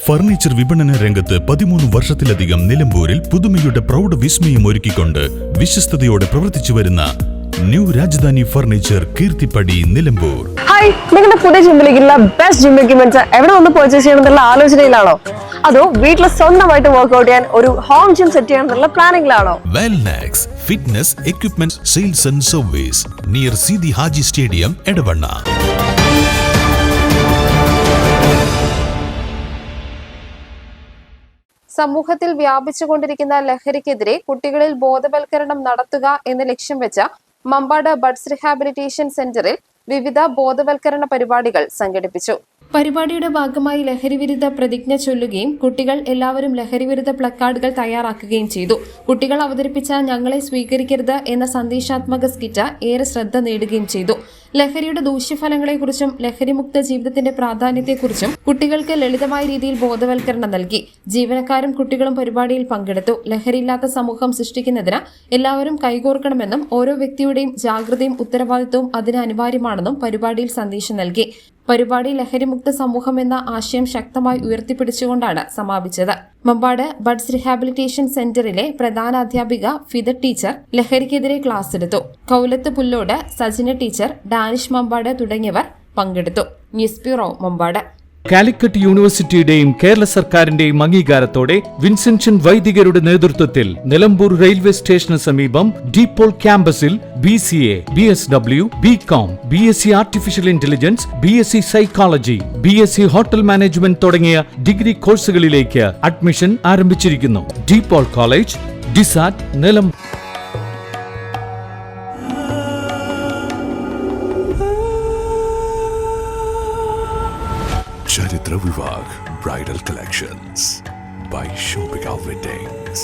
Furniture വിപണന രംഗത്ത് 13 വർഷത്തിലധികം നിലമ്പൂരിൽ പുതുമയുടെ പ്രൗഢ വിസ്മയം ഒരുക്കിക്കൊണ്ട് വിശ്വസ്തയോടെ പ്രവർത്തിച്ചു വരുന്ന new Rajadhani furniture Keerthippady Nilambur. Hi, നിങ്ങളുടെ പുതിയ ജിമ്മിലേക്കുള്ള ബെസ്റ്റ് ജിം എക്യുപ്മെന്റ്സ് എവിടെ വന്ന് പർച്ചേസ് ചെയ്യണമെന്നുള്ള ആലോചനയിലാണോ? അതോ വീട്ടിൽ സ്വന്തമായിട്ട് വർക്ക്ഔട്ട് ചെയ്യാൻ ഒരു ഹോം ജിം സെറ്റ് ചെയ്യാനുള്ള പ്ലാനിംഗിലാണോ? Wellnex fitness equipment sales and service near Seethi Haji stadium Edavanna. സമൂഹത്തിൽ വ്യാപിച്ചുകൊണ്ടിരിക്കുന്ന ലഹരിക്കെതിരെ കുട്ടികളിൽ ബോധവൽക്കരണം നടത്തുക എന്ന ലക്ഷ്യം വെച്ച മമ്പാട് ബഡ്സ് റിഹാബിലിറ്റേഷൻ സെന്ററിൽ വിവിധ ബോധവൽക്കരണ പരിപാടികൾ സംഘടിപ്പിച്ചു. പരിപാടിയുടെ ഭാഗമായി ലഹരിവിരുദ്ധ പ്രതിജ്ഞ ചൊല്ലുകയും കുട്ടികൾ എല്ലാവരും ലഹരിവിരുദ്ധ പ്ലക്കാർഡുകൾ തയ്യാറാക്കുകയും ചെയ്തു. കുട്ടികൾ അവതരിപ്പിച്ച ഞങ്ങളെ സ്വീകരിക്കരുത് എന്ന സന്ദേശാത്മക സ്കിറ്റ് ഏറെ ശ്രദ്ധ നേടുകയും ചെയ്തു. ലഹരിയുടെ ദൂഷ്യഫലങ്ങളെക്കുറിച്ചും ലഹരിമുക്ത ജീവിതത്തിന്റെ പ്രാധാന്യത്തെക്കുറിച്ചും കുട്ടികൾക്ക് ലളിതമായ രീതിയിൽ ബോധവൽക്കരണം നൽകി. ജീവനക്കാരും കുട്ടികളും പരിപാടിയിൽ പങ്കെടുത്തു. ലഹരിയില്ലാത്ത സമൂഹം സൃഷ്ടിക്കുന്നതിന് എല്ലാവരും കൈകോർക്കണമെന്നും ഓരോ വ്യക്തിയുടെയും ജാഗ്രതയും ഉത്തരവാദിത്വവും അതിന് അനിവാര്യമാണെന്നും പരിപാടിയിൽ സന്ദേശം നൽകി. പരിപാടി ലഹരിമുക്ത സമൂഹം എന്ന ആശയം ശക്തമായി ഉയർത്തിപ്പിടിച്ചുകൊണ്ടാണ് സമാപിച്ചത്. മമ്പാട് ബഡ്സ് റിഹാബിലിറ്റേഷൻ സെന്ററിലെ പ്രധാന അധ്യാപിക ഫിദ ടീച്ചർ ലഹരിക്കെതിരെ ക്ലാസ് എടുത്തു. കൗലത്ത് പുല്ലോട്, സജിന ടീച്ചർ, ഡാനിഷ് മമ്പാട് തുടങ്ങിയവർ പങ്കെടുത്തു. News bureau Mampad. കാലിക്കറ്റ് യൂണിവേഴ്സിറ്റിയുടെയും കേരള സർക്കാരിന്റെയും അംഗീകാരത്തോടെ വിൻസെൻഷൻ വൈദികരുടെ നേതൃത്വത്തിൽ നിലമ്പൂർ റെയിൽവേ സ്റ്റേഷന് സമീപം ഡീപോൾ ക്യാമ്പസിൽ BCA, BSW, BCom, BSc artificial intelligence, BSc psychology, BSc hotel management തുടങ്ങിയ ഡിഗ്രി കോഴ്സുകളിലേക്ക് അഡ്മിഷൻ ആരംഭിച്ചിരിക്കുന്നു. Depaul college, DiSAT, Nilambur. Charitra Vivag Bridal Collections by Shobhika Weddings.